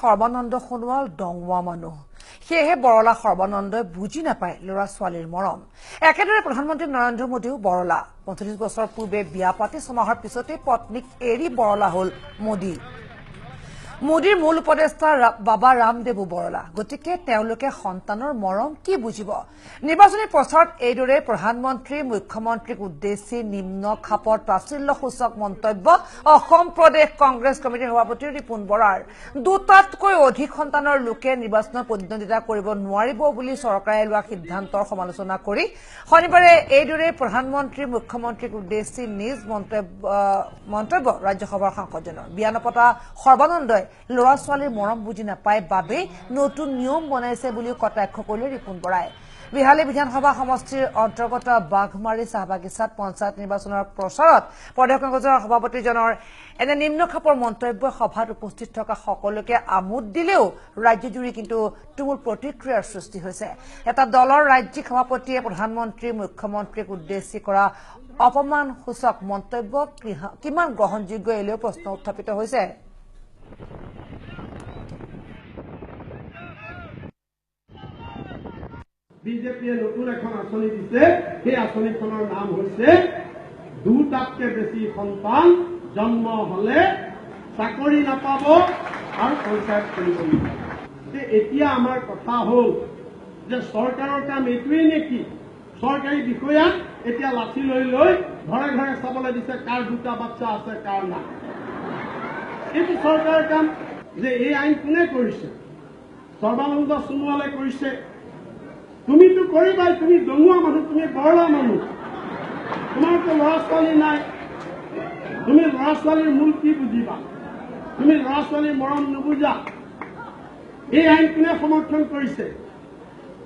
সৰ্বানন্দ সোণোৱাল দংৱা মানুহ সেয়েহে বৰলা সৰ্বানন্দই বুজি নাপায় ল'ৰা ছোৱালীৰ মৰম। একেদৰে প্ৰধানমন্ত্ৰী নৰেন্দ্ৰ মোদীও বৰলা ৪৫ বছৰ পূৰ্বে বিয়া পাতি ছমাহৰ পিছতে পত্নীক এৰি বৰলা হ'ল মোদী। মোদীৰ মূল উপদেষ্টা বাবা ৰামদেৱো বৰলা। গতিকে তেওঁলোকে সন্তানৰ মৰম কি বুজিব? নিৰ্বাচনী প্ৰচাৰত এইদৰে প্ৰধানমন্ত্ৰী মুখ্যমন্ত্ৰীক উদ্দেশ্যি নিম্ন খাপত প্ৰাচুৰ্যসূচক মন্তব্য অসম প্ৰদেশ কংগ্ৰেছ কমিটিৰ সভাপতি ৰিপুণ বৰাৰ। দুটাতকৈ অধিক সন্তানৰ লোকে নিৰ্বাচনত প্ৰতিদ্বন্দ্বিতা কৰিব নোৱাৰিব বুলি চৰকাৰে লোৱা সিদ্ধান্তৰ সমালোচনা কৰি শনিবাৰে এইদৰে প্ৰধানমন্ত্ৰী মুখ্যমন্ত্ৰীক উদ্দেশ্যি নিজ মন্তব্য ৰাজ্যসভাৰ সাংসদজনৰ। বিয়া নপতা সৰ্বানন্দই ল'ৰা ছোৱালীৰ মৰম বুজি নাপায় বাবেই নতুন নিয়ম বনাইছে বুলিও কটাক্ষ কৰিলে ৰিপুণ বৰাই। বিহালী বিধানসভা সমষ্টিৰ অন্তৰ্গত বাঘমাৰী চাহবাগিচাত পঞ্চায়ত নিৰ্বাচনৰ প্ৰচাৰত প্ৰদেশ কংগ্ৰেছৰ সভাপতিজনৰ এনে নিম্ন খাপৰ মন্তব্যই সভাত উপস্থিত থকা সকলোকে আমোদ দিলেও ৰাজ্যজুৰি কিন্তু তুমুল প্ৰতিক্ৰিয়াৰ সৃষ্টি হৈছে। এটা দলৰ ৰাজ্যিক সভাপতিয়ে প্ৰধানমন্ত্ৰী মুখ্যমন্ত্ৰীক উদ্দেশ্যি কৰা অপমানসূচক মন্তব্য কিমান গ্ৰহণযোগ্য এলেও প্ৰশ্ন উত্থাপিত হৈছে। বিজেপিয়ে নতুন এখন আঁচনি দিছে, সেই আঁচনিখনৰ নাম হৈছে দুটাতকৈ বেছি সন্তান জন্ম হলে চাকৰি নাপাব আৰু পঞ্চায়ত কৰিব নোৱাৰিব। এতিয়া আমাৰ কথা হ'ল যে চৰকাৰৰ কাম এইটোৱেই নেকি? চৰকাৰী বিষয়াক এতিয়া লাঠি লৈ লৈ ঘৰে ঘৰে চাবলৈ দিছে কাৰ দুটা বাচ্চা আছে কাৰ নাই। এইটো চৰকাৰৰ কাম। যে এই আইন কোনে কৰিছে? সৰ্বানন্দ সোণোৱালে কৰিছে। তুমিতো কৰিবাই, তুমি দঙুৱা মানুহ, তুমি বৰলা মানুহ, তোমাৰতো ল'ৰা ছোৱালী নাই। তুমি ল'ৰা ছোৱালীৰ মূল কি বুজিবা? তুমি ল'ৰা ছোৱালীৰ মৰম নুবুজা। এই আইন কোনে সমৰ্থন কৰিছে?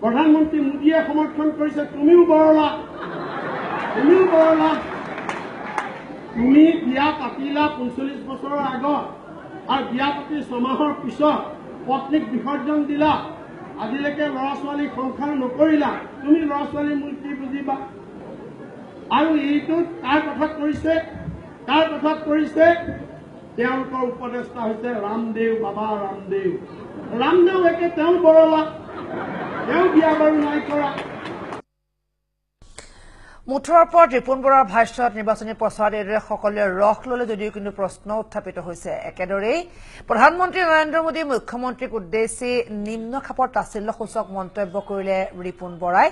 প্ৰধানমন্ত্ৰী মোদীয়ে সমৰ্থন কৰিছে। তুমিও বৰলা, তুমিও বৰলা। তুমি বিয়া পাতিলা ৪৫ বছৰৰ আগত আৰু বিয়া পাতি ছমাহৰ পিছত পত্নীক বিসৰ্জন দিলা। আজিলৈকে ল'ৰা ছোৱালীক সংসাৰ নকৰিলা। তুমি ল'ৰা ছোৱালীৰ মূল কি বুজিবা? আৰু এইটো কাৰ কথাত কৰিছে? কাৰ কথাত কৰিছে? তেওঁলোকৰ উপদেষ্টা হৈছে ৰামদেৱ, বাবা ৰামদেৱ। ৰামদেৱ একে তেওঁ বৰলা, তেওঁ বিয়া বাৰু নাই কৰা। মুঠৰ ওপৰত ৰিপুণ বৰাৰ ভাষ্যত নিৰ্বাচনী প্ৰচাৰত এইদৰে সকলোৱে ৰস ললে যদিও কিন্তু প্ৰশ্ন উত্থাপিত হৈছে। একেদৰেই প্ৰধানমন্ত্ৰী নৰেন্দ্ৰ মোদী মুখ্যমন্ত্ৰীক উদ্দেশ্যি নিম্ন খাপৰ তাচ্ছিল্যসূচক মন্তব্য কৰিলে ৰিপুণ বৰাই।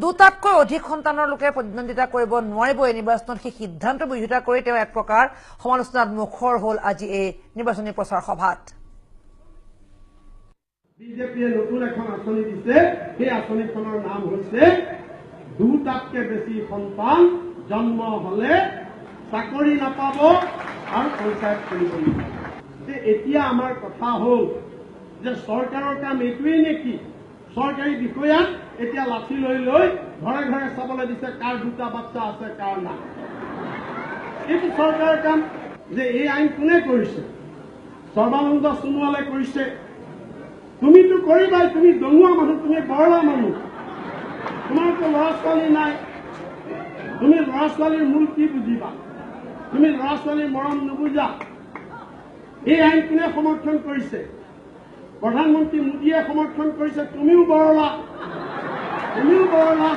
দুটাতকৈ অধিক সন্তানৰ লোকে প্ৰতিদ্বন্দ্বিতা কৰিব নোৱাৰিব এই নিৰ্বাচনত সেই সিদ্ধান্ত বিৰোধিতা কৰি তেওঁ এক প্ৰকাৰ সমালোচনাত মুখৰ হ'ল আজি এই নিৰ্বাচনী প্ৰচাৰ সভাত। বিজেপিয়ে নতুন এখন আঁচনি দিছে, সেই আঁচনিখনৰ নাম হৈছে দুটাতকৈ বেছি সন্তান জন্ম হলে চাকৰি নাপাব আৰু পঞ্চায়ত কৰিব নোৱাৰিব। এতিয়া আমাৰ কথা হ'ল যে চৰকাৰৰ কাম এইটোৱেই নেকি? চৰকাৰী বিষয়াক এতিয়া লাঠি লৈ লৈ ঘৰে ঘৰে চাবলৈ দিছে কাৰ দুটা বাচ্চা আছে কাৰ নাই। এইটো চৰকাৰৰ কাম। যে এই আইন কোনে কৰিছে? সৰ্বানন্দ সোণোৱালে কৰিছে। তুমিতো কৰিবাই, তুমি দঙুৱা মানুহ, তুমি বৰলা মানুহ, তোমাৰতো ল'ৰা ছোৱালী নাই। তুমি ল'ৰা ছোৱালীৰ মূল কি বুজিবা? তুমি ল'ৰা ছোৱালীৰ মৰম নুবুজা। এই আইন কোনে সমৰ্থন কৰিছে? প্ৰধানমন্ত্ৰী মোদীয়ে সমৰ্থন কৰিছে। তুমিও বৰলা, তুমিও বৰলা।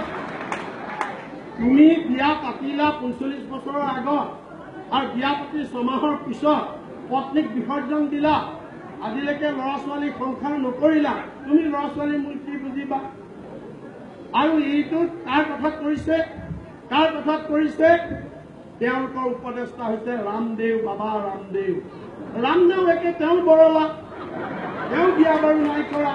তুমি বিয়া পাতিলা ৪৫ বছৰৰ আগত আৰু বিয়া পাতি ছমাহৰ পিছত পত্নীক বিসৰ্জন দিলা। আজিলৈকে ল'ৰা ছোৱালীক সংসাৰ নকৰিলা। তুমি ল'ৰা ছোৱালীৰ মূল কি বুজিবা? আৰু এইটো কাৰ কথাত কৰিছে? কাৰ কথাত কৰিছে? তেওঁলোকৰ উপদেষ্টা হৈছে ৰামদেৱ, বাবা ৰামদেৱ। ৰামদেৱ একে তেওঁ বৰলা, তেওঁ বিয়া বাৰু নাই কৰা।